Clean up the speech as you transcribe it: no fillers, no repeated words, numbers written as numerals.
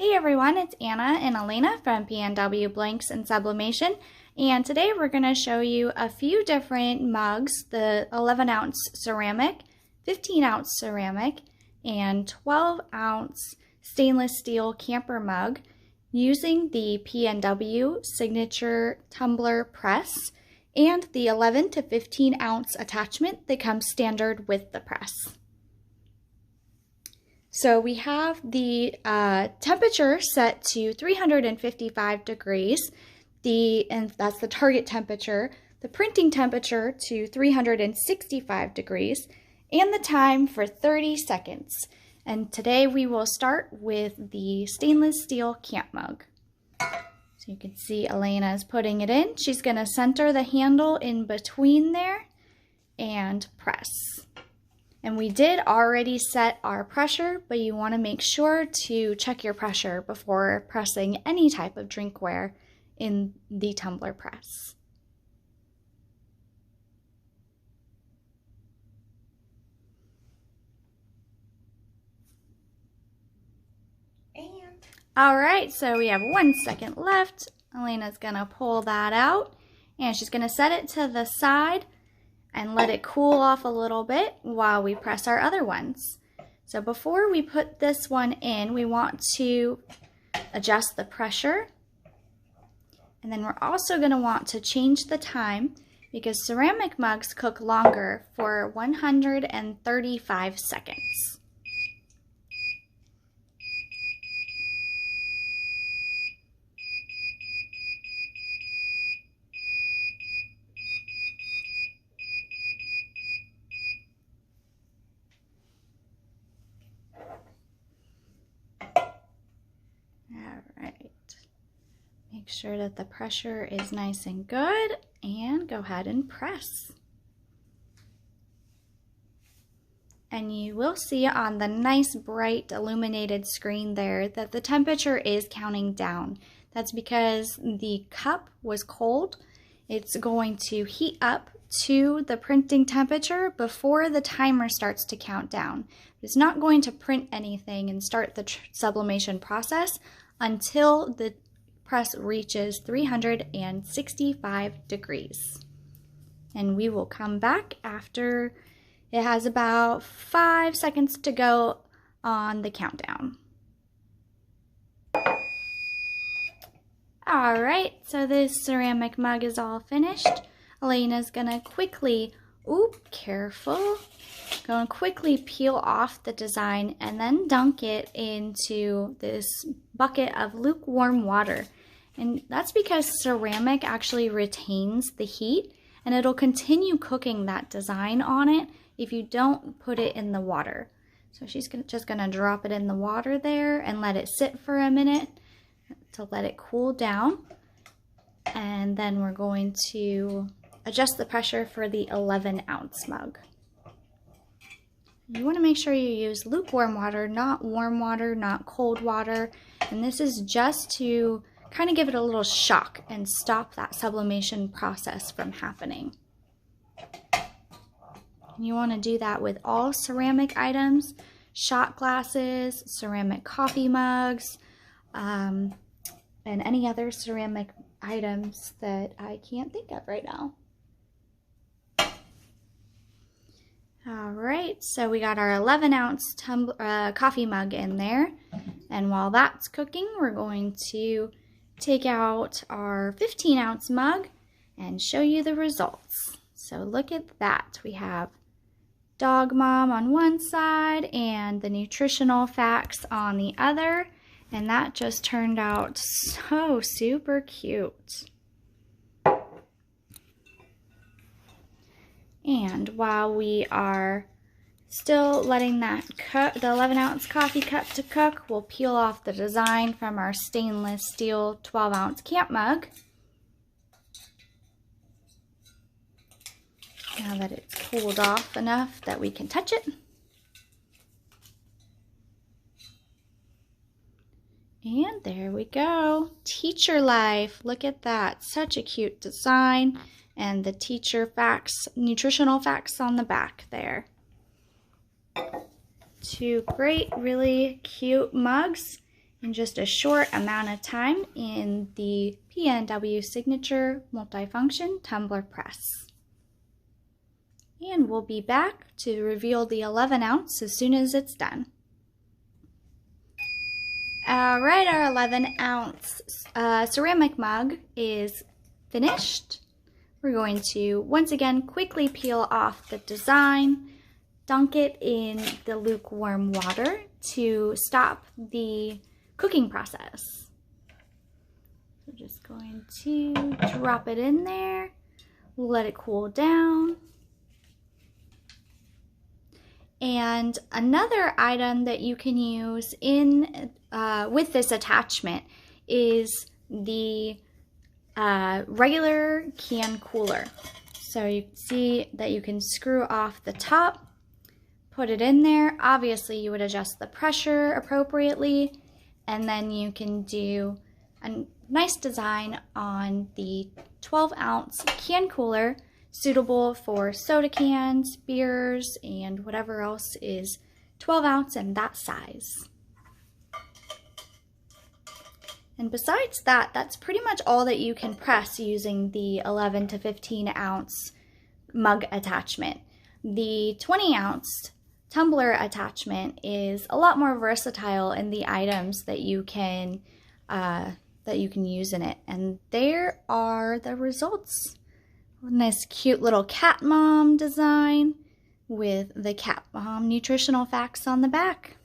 Hey everyone, it's Anna and Elena from PNW Blanks and Sublimation, and today we're going to show you a few different mugs, the 11-ounce ceramic, 15-ounce ceramic, and 12-ounce stainless steel camper mug using the PNW Signature Tumbler Press and the 11 to 15-ounce attachment that comes standard with the press. So we have the temperature set to 355 degrees, and that's the target temperature, the printing temperature to 365 degrees, and the time for 30 seconds. And today we will start with the stainless steel camp mug. So you can see Elena is putting it in. She's going to center the handle in between there and press. And we did already set our pressure, but you want to make sure to check your pressure before pressing any type of drinkware in the tumbler press. All right, so we have 1 second left. Elena's gonna pull that out and she's gonna set it to the side and let it cool off a little bit while we press our other ones. So before we put this one in, we want to adjust the pressure. And then we're also gonna want to change the time because ceramic mugs cook longer for 135 seconds. Make sure that the pressure is nice and good and go ahead and press. And you will see on the nice bright illuminated screen there that the temperature is counting down. That's because the cup was cold. It's going to heat up to the printing temperature before the timer starts to count down. It's not going to print anything and start the sublimation process until the press reaches 365 degrees. And we will come back after it has about 5 seconds to go on the countdown. All right, so this ceramic mug is all finished. Elena's gonna quickly, careful, going to quickly peel off the design and then dunk it into this bucket of lukewarm water. And that's because ceramic actually retains the heat and it'll continue cooking that design on it if you don't put it in the water. So she's just gonna drop it in the water there and let it sit for a minute to let it cool down. And then we're going to adjust the pressure for the 11-ounce mug. You want to make sure you use lukewarm water, not warm water, not cold water. And this is just to kind of give it a little shock and stop that sublimation process from happening. And you want to do that with all ceramic items, shot glasses, ceramic coffee mugs, and any other ceramic items that I can't think of right now. All right, so we got our 11-ounce coffee mug in there. And while that's cooking, we're going to take out our 15-ounce mug and show you the results. So look at that. We have Dog Mom on one side and the nutritional facts on the other. And that just turned out so super cute. And while we are still letting that the 11-ounce coffee cup to cook, we'll peel off the design from our stainless steel 12-ounce camp mug. Now that it's cooled off enough that we can touch it. And there we go. Teacher Life. Look at that. Such a cute design. And the teacher facts, nutritional facts on the back there. Two great, really cute mugs. in just a short amount of time in the PNW Signature Multifunction Tumbler Press. And we'll be back to reveal the 11 ounce as soon as it's done. Alright, our 11 ounce ceramic mug is finished. We're going to once again quickly peel off the design, dunk it in the lukewarm water to stop the cooking process. So just going to drop it in there, let it cool down. And another item that you can use in with this attachment is the regular can cooler. So you see that you can screw off the top, put it in there. Obviously you would adjust the pressure appropriately, and then you can do a nice design on the 12-ounce can cooler, suitable for soda cans, beers, and whatever else is 12 ounce and that size. And besides that, that's pretty much all that you can press using the 11 to 15 ounce mug attachment. The 20 ounce tumbler attachment is a lot more versatile in the items that you can use in it. And there are the results. Nice cute little cat mom design with the cat mom nutritional facts on the back.